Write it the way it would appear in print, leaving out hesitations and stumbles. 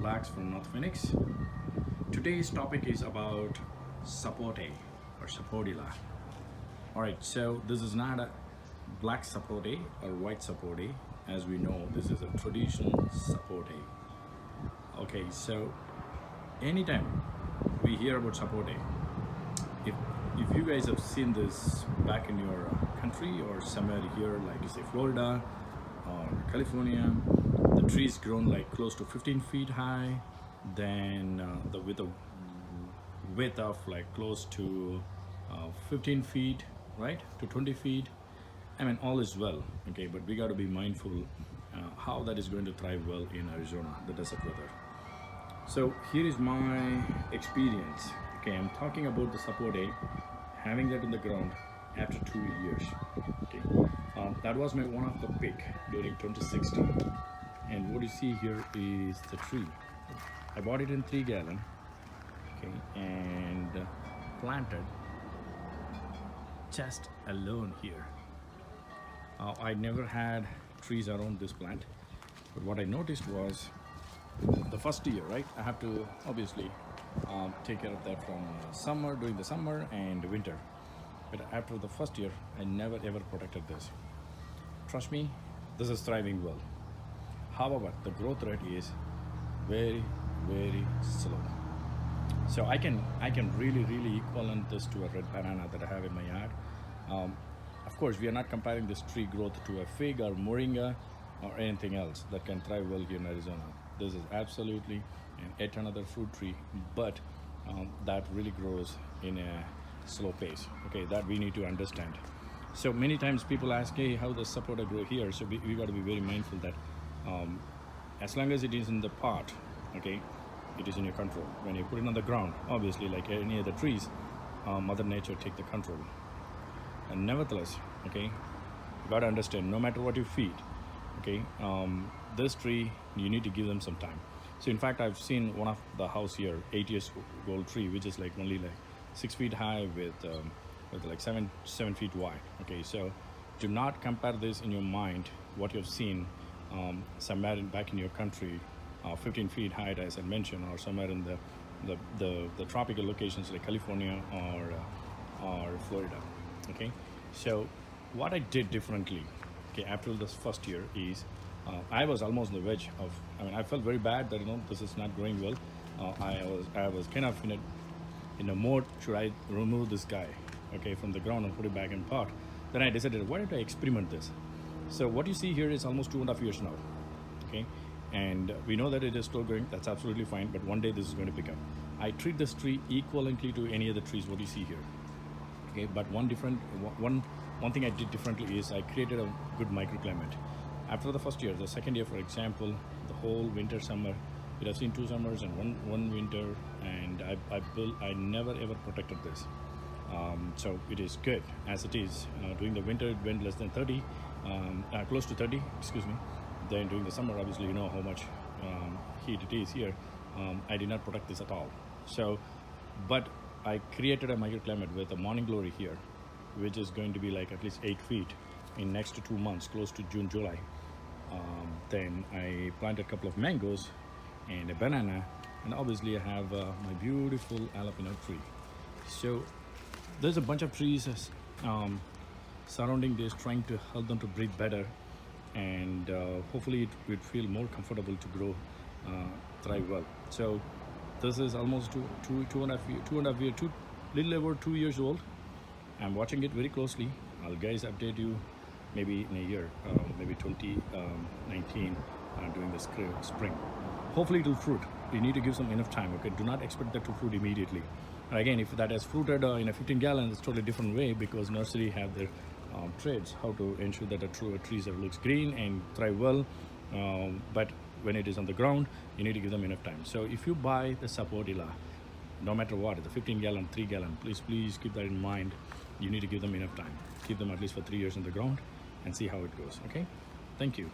Blacks from North Phoenix. Today's topic is about sapote or sapodilla. Alright, so this is not a black sapote or white sapote. As we know, this is a traditional sapote. Okay, so anytime we hear about sapote, if you guys have seen this back in your country or somewhere here, like say Florida or California, the trees grown like close to 15 feet high, then with a width of like close to 15 feet, right, to 20 feet. I mean, all is well, okay, but we got to be mindful how that is going to thrive well in Arizona, the desert weather. So here is my experience. Okay, I'm talking about the sapote, having that in the ground after 2 years. Okay, that was my one of the pick during 2016. And what you see here is the tree. I bought it in 3 gallon, okay, and planted just alone here. I never had trees around this plant, but what I noticed was the first year, right? I have to obviously take care of that from summer, during the summer and winter. But after the first year, I never ever protected this. Trust me, this is thriving well. However, the growth rate is very, very slow. So I can really equivalent this to a red banana that I have in my yard. Of course, we are not comparing this tree growth to a fig or moringa or anything else that can thrive well here in Arizona. This is absolutely yet another fruit tree, but that really grows in a slow pace. Okay, that we need to understand. So many times people ask, hey, how does sapote grow here? So we got to be very mindful that as long as it is in the pot, okay, it is in your control. When you put it on the ground, obviously like any other trees, Mother Nature take the control. And nevertheless, okay, you got to understand, no matter what you feed, okay, this tree, you need to give them some time. So in fact, I've seen one of the house here, 8 years old tree, which is like only like 6 feet high with like seven feet wide. Okay, so do not compare this in your mind what you've seen somewhere back in your country, 15 feet high, as I mentioned, or somewhere in the tropical locations like California or Florida. Okay, so what I did differently, okay, after this first year is I was almost on the edge of, I mean, I felt very bad that, you know, this is not growing well. I was kind of in a mode, should I remove this guy, okay, from the ground and put it back in pot? Then I decided, why don't I experiment this? So what you see here is almost 2.5 years now, okay, and we know that it is still growing. That's absolutely fine, but one day this is going to pick up. I treat this tree equivalently to any other trees what you see here, okay, but one thing I did differently is I created a good microclimate. After the first year, the second year, for example, the whole winter, summer, it has seen 2 summers and one winter, and I never ever protected this. So it is good as it is. During the winter, it went less than 30, close to 30, excuse me. Then during the summer, obviously, you know how much heat it is here. I did not protect this at all. So, but I created a microclimate with a morning glory here, which is going to be like at least 8 feet in next 2 months, close to June, July. Then I planted a couple of mangoes and a banana, and obviously I have my beautiful jalapeno tree. So there's a bunch of trees surrounding this, trying to help them to breathe better, and hopefully it would feel more comfortable to grow, thrive well. So this is almost two and a half year, little over 2 years old. I'm watching it very closely. I'll guys update you maybe in a year, maybe 2019 during the spring. Hopefully it will fruit. You need to give some enough time. Okay, do not expect that to fruit immediately. And again, if that has fruited in a 15 gallon, it's totally different way, because nursery have their trades how to ensure that a tree looks green and thrive well. But when it is on the ground, you need to give them enough time. So if you buy the sapodilla, no matter what, the 15 gallon, 3 gallon, please keep that in mind. You need to give them enough time. Keep them at least for 3 years on the ground and see how it goes. Okay, thank you.